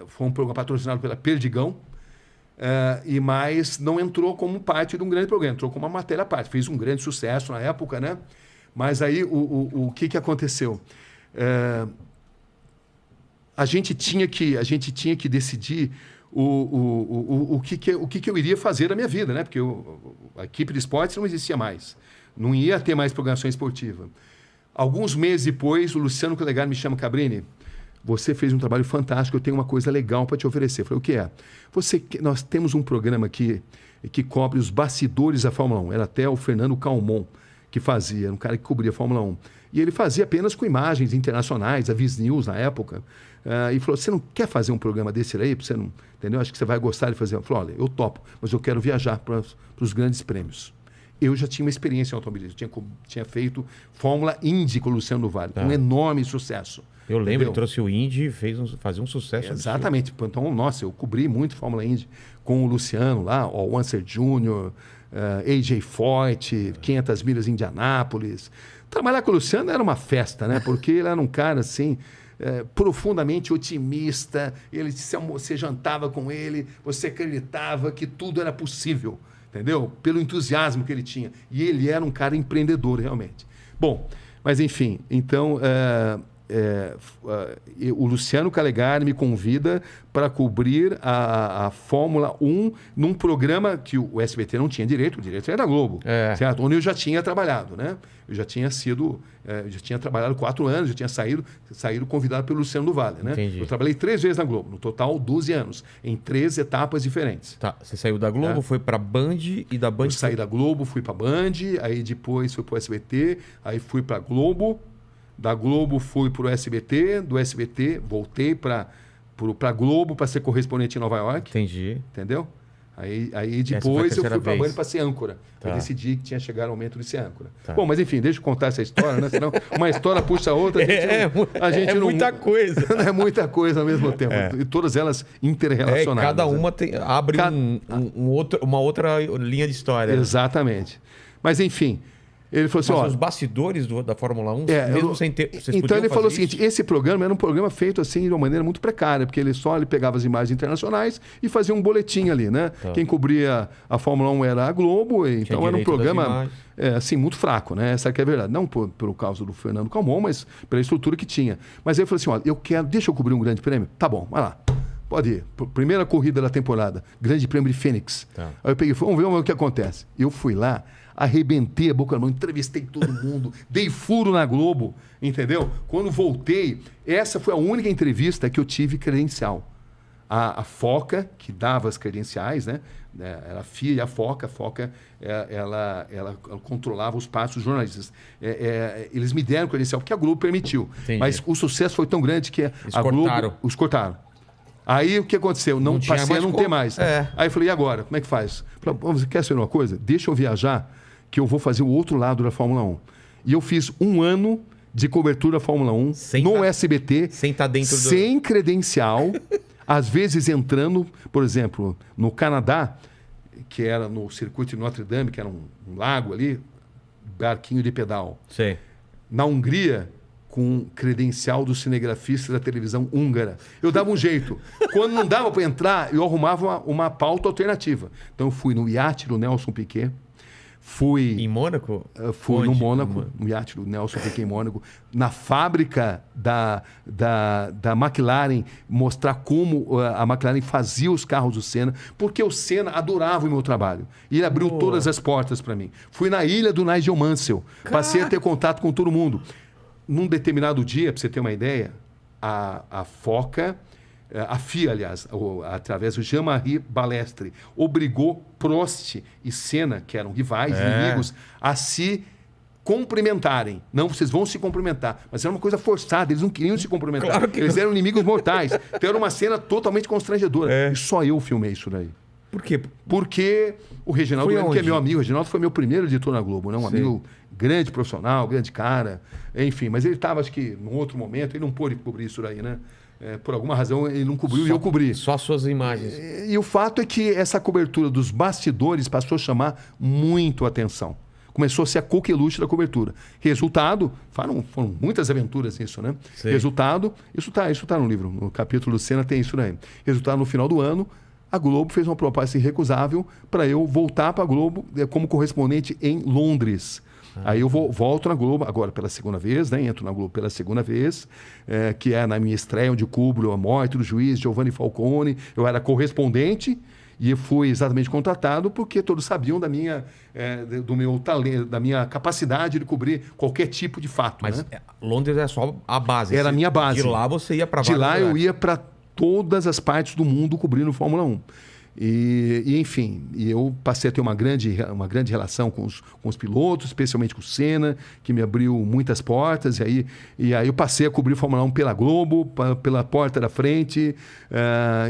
Foi um programa patrocinado pela Perdigão, mas não entrou como parte de um grande programa, entrou como uma matéria à parte. Fez um grande sucesso na época, né? Mas aí o que aconteceu? A gente tinha que decidir o que eu iria fazer da minha vida, né? Porque a equipe de esportes não existia mais. Não ia ter mais programação esportiva. Alguns meses depois, o Luciano Calegari me chama: Cabrini, você fez um trabalho fantástico, eu tenho uma coisa legal para te oferecer. Eu falei: o que é? Nós temos um programa aqui que cobre os bastidores da Fórmula 1. Era até o Fernando Calmon que fazia, era um cara que cobria a Fórmula 1. E ele fazia apenas com imagens internacionais, a Viz News na época. E falou: você não quer fazer um programa desse aí? Você não, entendeu? Acho que você vai gostar de fazer. Eu falei: olha, eu topo, mas eu quero viajar para os grandes prêmios. Eu já tinha uma experiência em automobilismo. Tinha feito Fórmula Indy com o Luciano do Vale, um enorme sucesso. Eu lembro, entendeu? Ele trouxe o Indy e fazia um sucesso. Exatamente. Absurdo. Então, nossa, eu cobri muito Fórmula Indy com o Luciano lá, o Wanser Jr., AJ Foyt, 500 milhas em Indianápolis. Trabalhar com o Luciano era uma festa, né? Porque ele era um cara assim, profundamente otimista. Você jantava com ele, você acreditava que tudo era possível, entendeu? Pelo entusiasmo que ele tinha. E ele era um cara empreendedor, realmente. Bom, mas enfim, então o Luciano Calegari me convida para cobrir a Fórmula 1 num programa que o SBT não tinha direito, o direito era da Globo, certo? Onde eu já tinha trabalhado, né? Eu já tinha trabalhado 4 anos, já tinha saído convidado pelo Luciano do Vale, né? Entendi. Eu trabalhei 3 vezes na Globo, no total 12 anos, em 3 etapas diferentes. Tá, você saiu da Globo, foi para Band e da Band... Eu saí da Globo, fui para Band, aí depois fui para o SBT, aí fui para Globo, da Globo fui para o SBT, do SBT voltei para Globo para ser correspondente em Nova York. Entendi. Entendeu? Aí depois eu fui para a Band para ser âncora. Tá. Eu decidi que tinha chegado o momento de ser âncora. Tá. Bom, mas enfim, deixa eu contar essa história, né? Senão uma história puxa a outra. A gente não, muita coisa. Não é muita coisa ao mesmo tempo. E todas elas interrelacionadas. Cada uma abre uma outra linha de história. Exatamente. Mas enfim... Ele falou assim, os bastidores da Fórmula 1, mesmo sem ter... Então ele falou o seguinte, esse programa era um programa feito assim de uma maneira muito precária, porque ele pegava as imagens internacionais e fazia um boletim ali, né? Tá. Quem cobria a Fórmula 1 era a Globo, então era um programa assim, muito fraco, né? Essa que é a verdade. Não por causa do Fernando Calmon, mas pela estrutura que tinha. Mas ele falou assim, olha, deixa eu cobrir um grande prêmio? Tá bom, vai lá. Pode ir. Primeira corrida da temporada, Grande Prêmio de Phoenix. Tá. Aí eu peguei, vamos ver o que acontece. Eu fui lá, arrebentei a boca na mão, entrevistei todo mundo, dei furo na Globo, entendeu? Quando voltei, essa foi a única entrevista que eu tive credencial. A Foca, que dava as credenciais, né? Era a FIA e a Foca. Ela controlava os passos dos jornalistas. Eles me deram credencial porque a Globo permitiu. Entendi. Mas o sucesso foi tão grande que a Globo... Os cortaram. Aí o que aconteceu? Não passei a não ter mais. Aí eu falei, e agora? Como é que faz? Falei, você quer saber uma coisa? Deixa eu viajar, que eu vou fazer o outro lado da Fórmula 1. E eu fiz 1 ano de cobertura da Fórmula 1 no SBT, sem credencial, às vezes entrando, por exemplo, no Canadá, que era no circuito de Notre Dame, que era um lago ali, barquinho de pedal. Sim. Na Hungria, com credencial do cinegrafista da televisão húngara. Eu dava um jeito. Quando não dava para entrar, eu arrumava uma pauta alternativa. Então eu fui no iate do Nelson Piquet. Fui... Em Mônaco? Fui no Mônaco, no iate do Nelson Piquet em Mônaco. Na fábrica da McLaren, mostrar como a McLaren fazia os carros do Senna, porque o Senna adorava o meu trabalho. E ele abriu todas as portas para mim. Fui na ilha do Nigel Mansell. Passei a ter contato com todo mundo. Num determinado dia, para você ter uma ideia, a Foca, a FIA, aliás, através do Jean-Marie Balestre, obrigou Prost e Senna, que eram rivais, inimigos, a se cumprimentarem. Não, vocês vão se cumprimentar. Mas era uma coisa forçada, eles não queriam se cumprimentar. Claro que eles eram inimigos mortais. Então era uma cena totalmente constrangedora. E só eu filmei isso daí. Por quê? Porque o Reginaldo, que é meu amigo, o Reginaldo foi meu primeiro editor na Globo, né? Um amigo grande profissional, grande cara, enfim. Mas ele estava, acho que, num outro momento, ele não pôde cobrir isso daí, né? Por alguma razão, ele não cobriu e eu cobri. Só as suas imagens. E o fato é que essa cobertura dos bastidores passou a chamar muito a atenção. Começou a ser a coqueluche da cobertura. Resultado, foram muitas aventuras isso, né? Sim. Resultado, isso tá no livro, no capítulo do Senna tem isso daí. Resultado, no final do ano, a Globo fez uma proposta irrecusável para eu voltar para a Globo como correspondente em Londres. Aí eu volto na Globo, agora pela segunda vez, né? Entro na Globo pela segunda vez, que é na minha estreia, onde cubro a morte do juiz Giovanni Falcone. Eu era correspondente e fui exatamente contratado porque todos sabiam do meu talento, da minha capacidade de cobrir qualquer tipo de fato. Mas né? Londres é só a base. Era a minha base. De lá você ia para De lá eu ia para todas as partes do mundo cobrindo Fórmula 1. Enfim, eu passei a ter uma grande relação com os pilotos, especialmente com o Senna, que me abriu muitas portas. E aí eu passei a cobrir Fórmula 1 pela Globo, pela porta da frente.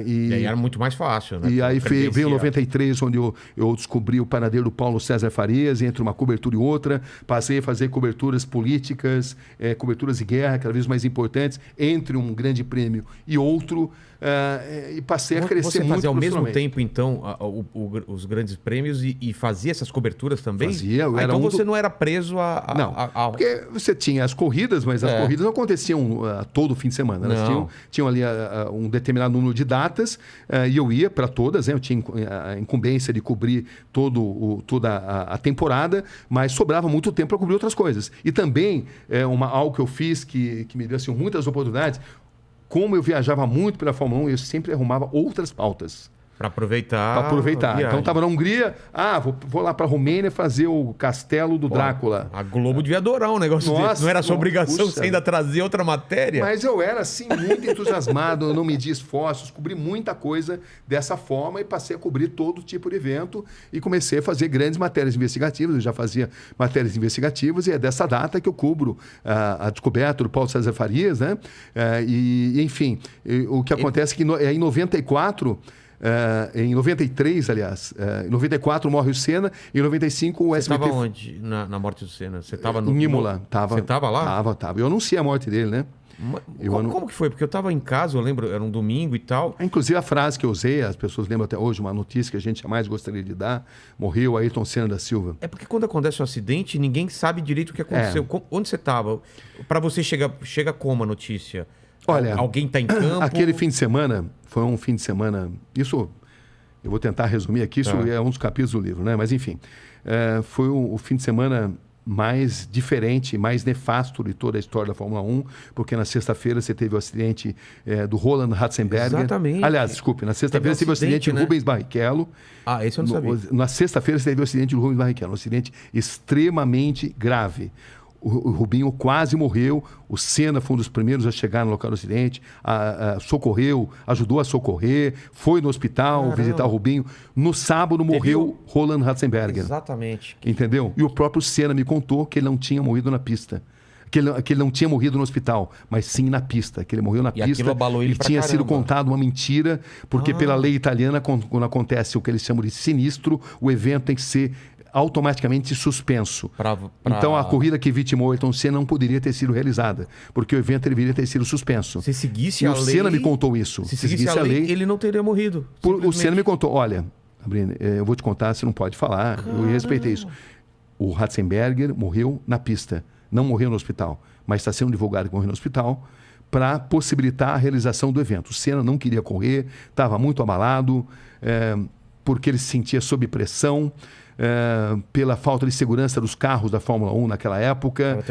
E aí era muito mais fácil, né? E aí veio 93, onde eu descobri o paradeiro do Paulo César Farias, entre uma cobertura e outra. Passei a fazer coberturas políticas, coberturas de guerra, cada vez mais importantes, entre um grande prêmio e outro. E passei a crescer muito. Você fazia ao mesmo tempo, então, os grandes prêmios e fazia essas coberturas também? Fazia. Então você não era preso Não, porque você tinha as corridas, mas as corridas não aconteciam todo fim de semana. Elas tinham ali um determinado número de datas e eu ia para todas. Né? Eu tinha a incumbência de cobrir toda a temporada, mas sobrava muito tempo para cobrir outras coisas. E também, algo que eu fiz que me deu assim, muitas oportunidades. Como eu viajava muito pela Fórmula 1, eu sempre arrumava outras pautas. Para aproveitar. Então estava na Hungria, vou lá para a Romênia fazer o castelo do Drácula. A Globo devia adorar um negócio desse. Não era sua obrigação você ainda trazer outra matéria? Mas eu era assim muito entusiasmado, eu não medi esforços, cobri muita coisa dessa forma e passei a cobrir todo tipo de evento e comecei a fazer grandes matérias investigativas. Eu já fazia matérias investigativas e é dessa data que eu cubro a descoberta do Paulo César Farias, né? Enfim, o que acontece é que em 94... em 93, aliás, em 94 morre o Senna, em 95 o SBT... Você estava onde na morte do Senna? Você estava no Imola. Você estava lá? Tava. Eu anunciei a morte dele, né? Como que foi? Porque eu estava em casa, eu lembro, era um domingo e tal. Inclusive a frase que eu usei, as pessoas lembram até hoje, uma notícia que a gente jamais gostaria de dar, morreu Ayrton Senna da Silva. É porque quando acontece um acidente, ninguém sabe direito o que aconteceu. Onde você estava? Para você chega como a notícia? Olha, alguém está em campo? Aquele fim de semana, foi um fim de semana... Isso, eu vou tentar resumir aqui, isso é um dos capítulos do livro, né? Mas enfim, foi o fim de semana mais diferente, mais nefasto de toda a história da Fórmula 1, porque na sexta-feira você teve o acidente do Roland Ratzenberger. Exatamente. Aliás, desculpe, na sexta-feira você teve o acidente do Rubens Barrichello. Esse eu não sabia. Na sexta-feira você teve o acidente do Rubens Barrichello, um acidente extremamente grave. O Rubinho quase morreu, o Senna foi um dos primeiros a chegar no local do acidente, socorreu, ajudou a socorrer, foi no hospital visitar o Rubinho. No sábado morreu Roland Ratzenberger. Exatamente. Entendeu? E o próprio Senna me contou que ele não tinha morrido na pista. Que ele não tinha morrido no hospital, mas sim na pista, que ele morreu na pista. Abalou ele e tinha sido contado uma mentira, porque pela lei italiana, quando acontece o que eles chamam de sinistro, o evento tem que ser automaticamente suspenso. Então a corrida que vitimou Ayrton Senna não poderia ter sido realizada, porque o evento deveria ter sido suspenso. Se seguisse a lei... O Senna me contou isso. Se seguisse a lei, ele não teria morrido. O Senna me contou, olha, Sabrina, eu vou te contar, você não pode falar, eu respeitei isso. O Ratzenberger morreu na pista, não morreu no hospital, mas está sendo divulgado que morreu no hospital para possibilitar a realização do evento. O Senna não queria correr, estava muito abalado, porque ele se sentia sob pressão, pela falta de segurança dos carros da Fórmula 1 naquela época,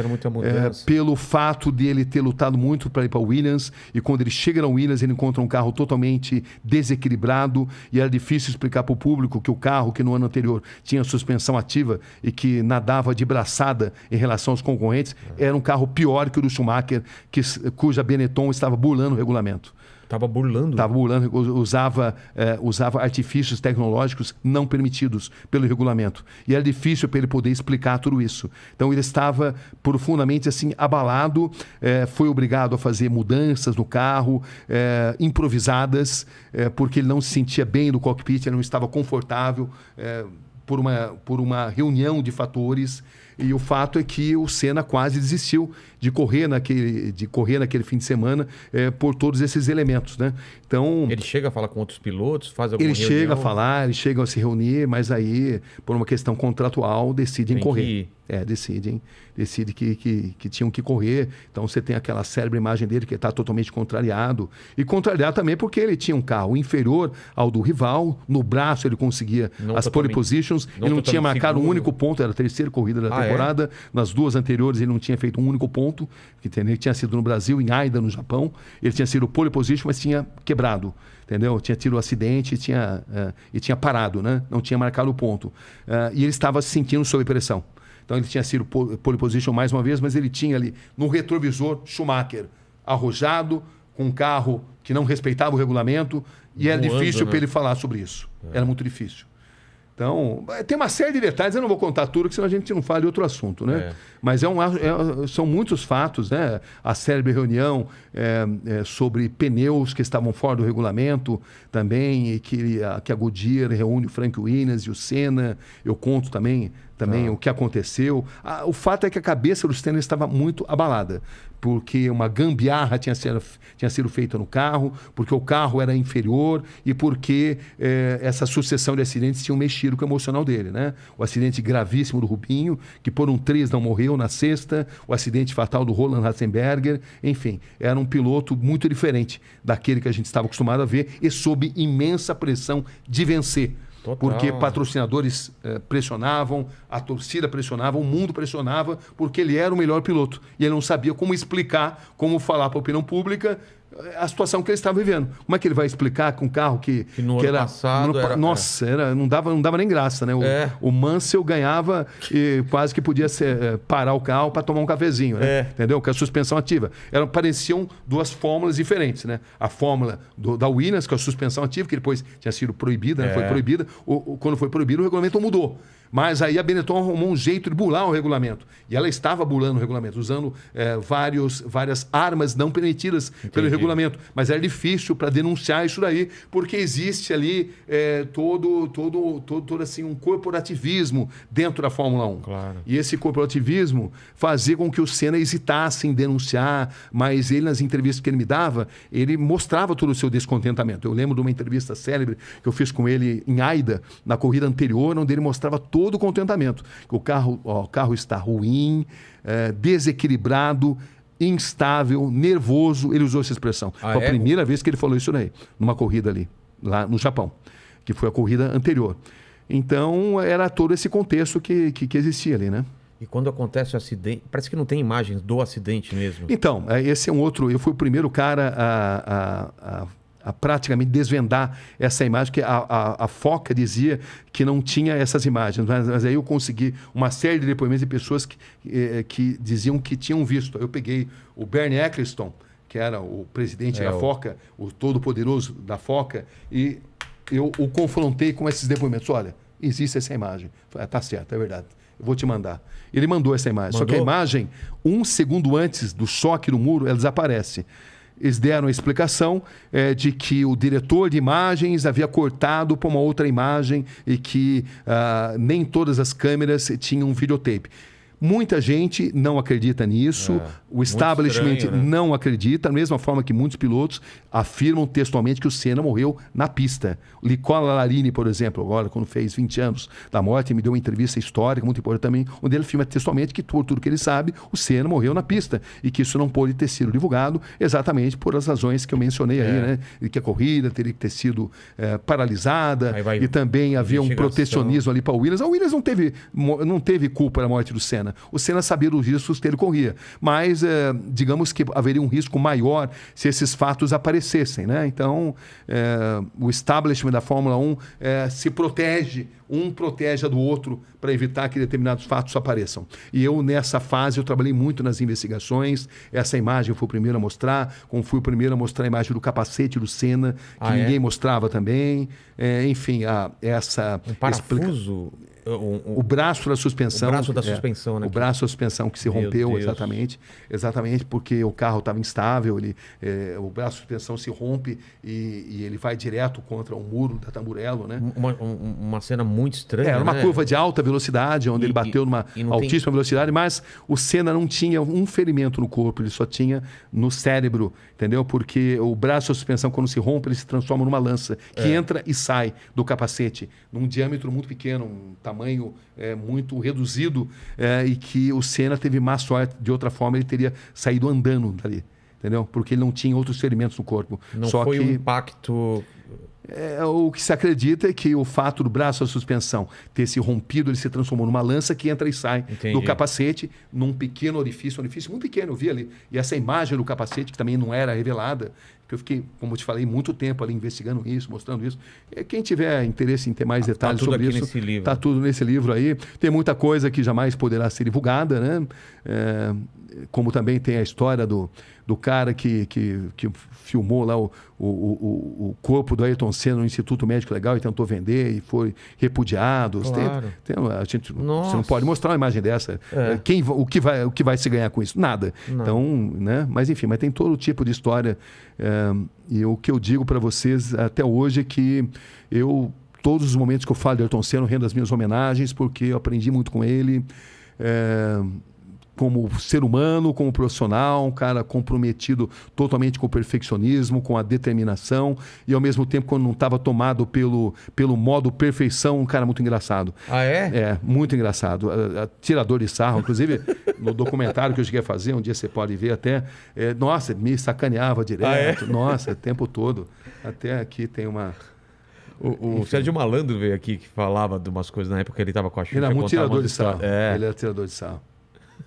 pelo fato de ele ter lutado muito para ir para o Williams, e quando ele chega no Williams ele encontra um carro totalmente desequilibrado e era difícil explicar para o público que o carro que no ano anterior tinha suspensão ativa e que nadava de braçada em relação aos concorrentes, era um carro pior que o do Schumacher, cuja Benetton estava burlando o regulamento. Estava burlando, usava artifícios tecnológicos não permitidos pelo regulamento. E era difícil para ele poder explicar tudo isso. Então ele estava profundamente assim abalado, foi obrigado a fazer mudanças no carro, improvisadas, porque ele não se sentia bem no cockpit, ele não estava confortável por uma reunião de fatores. E o fato é que o Senna quase desistiu de correr naquele fim de semana por todos esses elementos, né? Então, ele chega a falar com outros pilotos, faz alguma reunião? Ele chega a falar, eles chegam a se reunir, mas aí, por uma questão contratual, decidem correr. Decidem que tinham que correr. Então você tem aquela célebre imagem dele que está totalmente contrariado. E contrariado também porque ele tinha um carro inferior ao do rival. No braço ele conseguia as pole positions. Ele não tinha marcado um único ponto, era a terceira corrida da temporada. Nas duas anteriores ele não tinha feito um único ponto. Ele tinha sido no Brasil, em Aida, no Japão. Ele tinha sido pole position, mas tinha quebrado. Entendeu? Tinha tido um acidente e tinha parado, né? Não tinha marcado o ponto. E ele estava se sentindo sob pressão. Então ele tinha sido pole position mais uma vez, mas ele tinha ali no retrovisor Schumacher arrojado, com um carro que não respeitava o regulamento, e era difícil para ele falar sobre isso. Era muito difícil. Então, tem uma série de detalhes, eu não vou contar tudo, porque senão a gente não fala de outro assunto, né? Mas são muitos fatos, né? A célebre reunião sobre pneus que estavam fora do regulamento também, e que a Goodyear reúne o Frank Williams e o Senna. Eu conto também o que aconteceu. O fato é que a cabeça do Senna estava muito abalada, porque uma gambiarra tinha sido feita no carro, porque o carro era inferior e porque essa sucessão de acidentes tinham mexido com o emocional dele, né? O acidente gravíssimo do Rubinho, que por um triz não morreu na sexta, o acidente fatal do Roland Ratzenberger, enfim, era um piloto muito diferente daquele que a gente estava acostumado a ver e sob imensa pressão de vencer. Total. Porque patrocinadores pressionavam, a torcida pressionava, o mundo pressionava, porque ele era o melhor piloto. E ele não sabia como explicar, como falar para a opinião pública a situação que ele estava vivendo. Como é que ele vai explicar com um carro que no ano passado não dava nem graça, né? O Mansell ganhava e quase que podia parar o carro para tomar um cafezinho, né? Entendeu? Com a suspensão ativa. Pareciam duas fórmulas diferentes, né? A fórmula da Williams, com a suspensão ativa, que depois tinha sido proibida, né? Foi proibida. Quando foi proibido, o regulamento mudou. Mas aí a Benetton arrumou um jeito de bular o regulamento. E ela estava bulando o regulamento, usando várias armas não permitidas pelo regulamento. Mas era difícil para denunciar isso daí, porque existe ali todo assim, um corporativismo dentro da Fórmula 1. Claro. E esse corporativismo fazia com que o Senna hesitasse em denunciar, mas ele, nas entrevistas que ele me dava, ele mostrava todo o seu descontentamento. Eu lembro de uma entrevista célebre que eu fiz com ele em Aida, na corrida anterior, onde ele mostrava todo o contentamento. O carro está ruim, desequilibrado, instável, nervoso. Ele usou essa expressão. Foi a primeira vez que ele falou isso daí, numa corrida ali, lá no Japão, que foi a corrida anterior. Então, era todo esse contexto que existia ali, né? E quando acontece o acidente, parece que não tem imagens do acidente mesmo. Então, esse é um outro... Eu fui o primeiro cara a praticamente desvendar essa imagem, que a Foca dizia que não tinha essas imagens, mas aí eu consegui uma série de depoimentos de pessoas que diziam que tinham visto. Eu peguei o Bernie Eccleston, que era o presidente da Foca, o todo-poderoso da Foca, e eu o confrontei com esses depoimentos. Olha, existe essa imagem. Falei, tá certo, é verdade. Eu vou te mandar. Ele mandou essa imagem. Só que a imagem, 1 segundo antes do choque no muro, ela desaparece. Eles deram a explicação de que o diretor de imagens havia cortado para uma outra imagem e que nem todas as câmeras tinham um videotape. Muita gente não acredita nisso, o establishment estranho, né? Não acredita, da mesma forma que muitos pilotos afirmam textualmente que o Senna morreu na pista. O Nicola Larini, por exemplo, agora quando fez 20 anos da morte, me deu uma entrevista histórica muito importante também, onde ele afirma textualmente que, por tudo que ele sabe, o Senna morreu na pista e que isso não pôde ter sido divulgado exatamente por as razões que eu mencionei aí, né? E que a corrida teria que ter sido paralisada e também havia um protecionismo ali para o Williams. A Williams não teve culpa da morte do Senna. O Senna sabia dos riscos que ele corria, mas digamos que haveria um risco maior se esses fatos aparecessem, né? Então, o establishment da Fórmula 1 se protege, um protege a do outro para evitar que determinados fatos apareçam. E eu, nessa fase, eu trabalhei muito nas investigações. Essa imagem eu fui o primeiro a mostrar, como fui o primeiro a mostrar a imagem do capacete do Senna, que ninguém mostrava também. Enfim, essa... Um parafuso... O braço da suspensão. O braço da suspensão, né? O braço da suspensão que se rompeu, exatamente. Exatamente, porque o carro estava instável, o braço da suspensão se rompe e ele vai direto contra o muro da Tamburello, né? Uma cena muito estranha, era uma curva de alta velocidade, onde ele bateu numa altíssima velocidade, mas o Senna não tinha um ferimento no corpo, ele só tinha no cérebro, entendeu? Porque o braço da suspensão, quando se rompe, ele se transforma numa lança, que entra e sai do capacete, num diâmetro muito pequeno, um tamanho muito reduzido, e que o Senna teve má sorte, de outra forma ele teria saído andando dali, entendeu? Porque ele não tinha outros ferimentos no corpo. Não foi um impacto... O que se acredita é que o fato do braço da suspensão ter se rompido, ele se transformou numa lança que entra e sai do capacete, num pequeno orifício muito pequeno, eu vi ali. E essa imagem do capacete, que também não era revelada, que eu fiquei, como eu te falei, muito tempo ali investigando isso, mostrando isso. Quem tiver interesse em ter mais detalhes sobre isso, está tudo nesse livro aí. Tem muita coisa que jamais poderá ser divulgada, né? Como também tem a história do cara que filmou lá o corpo do Ayrton Senna no Instituto Médico Legal e tentou vender e foi repudiado. Claro. Você não pode mostrar uma imagem dessa. O que vai se ganhar com isso? Nada. Não. Então, né? Mas enfim, mas tem todo tipo de história. E o que eu digo para vocês até hoje é que todos os momentos que eu falo de Ayrton Senna, eu rendo as minhas homenagens, porque eu aprendi muito com ele. Como ser humano, como profissional, um cara comprometido totalmente com o perfeccionismo, com a determinação e, ao mesmo tempo, quando não estava tomado pelo modo perfeição, um cara muito engraçado. Ah, é? Muito engraçado. Tirador de sarro, inclusive, no documentário que eu cheguei a fazer, um dia você pode ver até, nossa, me sacaneava direto, nossa, o tempo todo. Até aqui tem uma... O Sérgio Malandro veio aqui, que falava de umas coisas na época que ele estava com a Xuxa. Ele era muito tirador de sarro. Ele era tirador de sarro.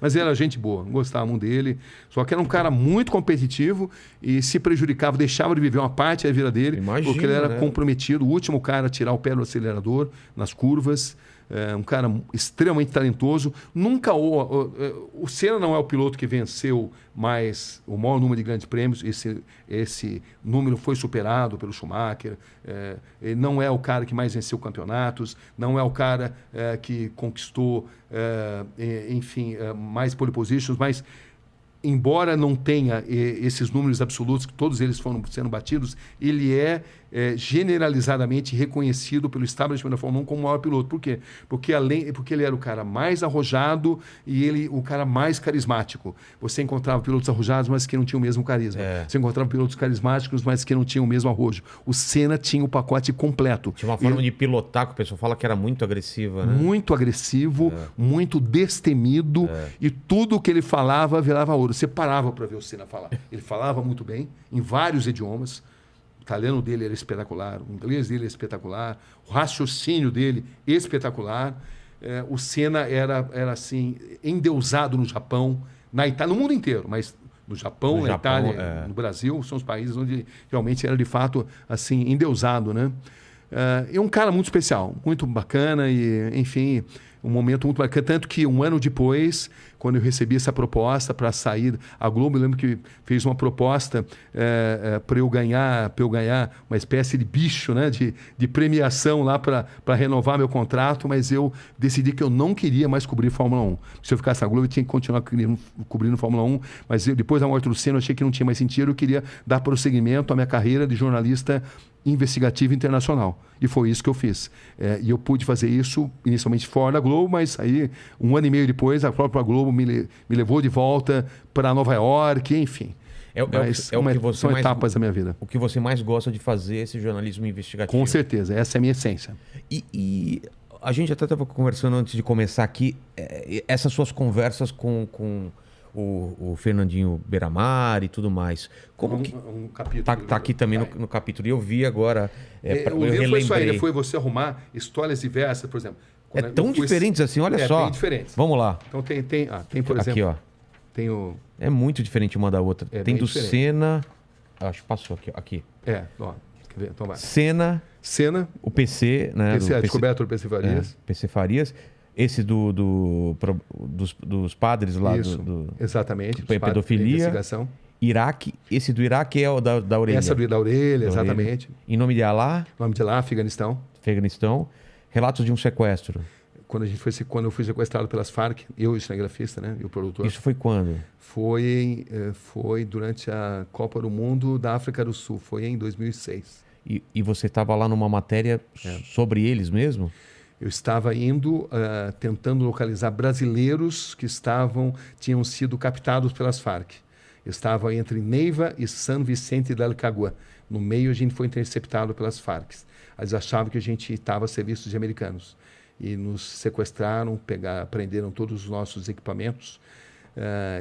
Mas ele era gente boa, gostava muito dele. Só que era um cara muito competitivo e se prejudicava, deixava de viver uma parte da vida dele, porque ele era comprometido, o último cara a tirar o pé do acelerador nas curvas. Um cara extremamente talentoso. Nunca o Senna não é o piloto que venceu mais o maior número de grandes prêmios. Esse número foi superado pelo Schumacher. Ele não é o cara que mais venceu campeonatos. Não é o cara que conquistou, mais pole positions. Mas, embora não tenha esses números absolutos, que todos eles foram sendo batidos, ele é generalizadamente reconhecido pelo establishment da Fórmula 1 como o maior piloto. Por quê? Porque ele era o cara mais arrojado e o cara mais carismático. Você encontrava pilotos arrojados, mas que não tinham o mesmo carisma. Você encontrava pilotos carismáticos, mas que não tinham o mesmo arrojo. O Senna tinha o pacote completo. Tinha uma forma de pilotar que o pessoal fala que era muito agressiva, né? Muito agressivo, muito destemido, e tudo que ele falava virava ouro. Você parava para ver o Senna falar. Ele falava muito bem, em vários idiomas. O italiano dele era espetacular, o inglês dele era espetacular, o raciocínio dele espetacular. O Senna era assim, endeusado no Japão, na Itália, no mundo inteiro, mas no Japão, na Itália, no Brasil, são os países onde realmente era de fato assim, endeusado, né? E um cara muito especial, muito bacana e, enfim, um momento muito bacana. Tanto que um ano depois, quando eu recebi essa proposta para sair, a Globo, eu lembro que fez uma proposta para eu ganhar uma espécie de bicho, né, de premiação lá para renovar meu contrato, mas eu decidi que eu não queria mais cobrir Fórmula 1. Se eu ficasse na Globo, eu tinha que continuar cobrindo Fórmula 1, mas depois da morte do Senna, eu achei que não tinha mais sentido, eu queria dar prosseguimento à minha carreira de jornalista investigativo internacional. E foi isso que eu fiz. E eu pude fazer isso inicialmente fora da Globo, mas aí, um ano e meio depois, a própria Globo me levou de volta para Nova York, enfim. São etapas da minha vida. O que você mais gosta de fazer, esse jornalismo investigativo. Com certeza, essa é a minha essência. E a gente até estava conversando antes de começar aqui, essas suas conversas com o Fernandinho Beiramar e tudo mais. Como que... Um capítulo. Tá aqui também no capítulo. E eu vi agora... o livro foi isso aí, foi você arrumar histórias diversas, por exemplo. Tão diferentes assim, olha só. Bem diferentes. Vamos lá. Então tem por exemplo... Aqui, ó. Tem o... É muito diferente uma da outra. Tem do diferente. Senna... Acho que passou aqui. Aqui. Ó. Quer ver? Então vai. Senna. O PC, né? PC, a descoberta do PC Farias. PC Farias. Esse dos padres lá. Isso, exatamente. Pedofilia. Investigação. Iraque. Esse do Iraque é o da orelha. Essa da orelha, exatamente. Em nome de Alá. Em nome de Alá, Afeganistão. Relatos de um sequestro. quando eu fui sequestrado pelas Farc, eu e o cinegrafista, né? E o produtor. Isso foi quando? Foi durante a Copa do Mundo da África do Sul. Foi em 2006. E você estava lá numa matéria sobre eles mesmo? Eu estava indo, tentando localizar brasileiros que tinham sido captados pelas Farc. Eu estava entre Neiva e San Vicente del Cagua. No meio, a gente foi interceptado pelas Farc. Eles achavam que a gente estava a serviço de americanos. E nos sequestraram, prenderam todos os nossos equipamentos.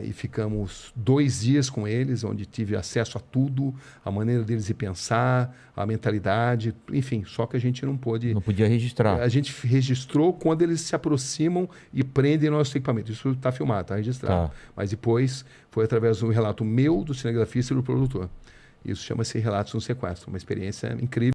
E ficamos 2 dias com eles, onde tive acesso a tudo, a maneira deles de pensar, a mentalidade, enfim, só que a gente não pôde... Não podia registrar. A gente registrou quando eles se aproximam e prendem nosso equipamento. Isso está filmado, está registrado. Tá. Mas depois foi através de um relato meu, do cinegrafista e do produtor. Isso chama-se Relatos no Sequestro, uma experiência incrível.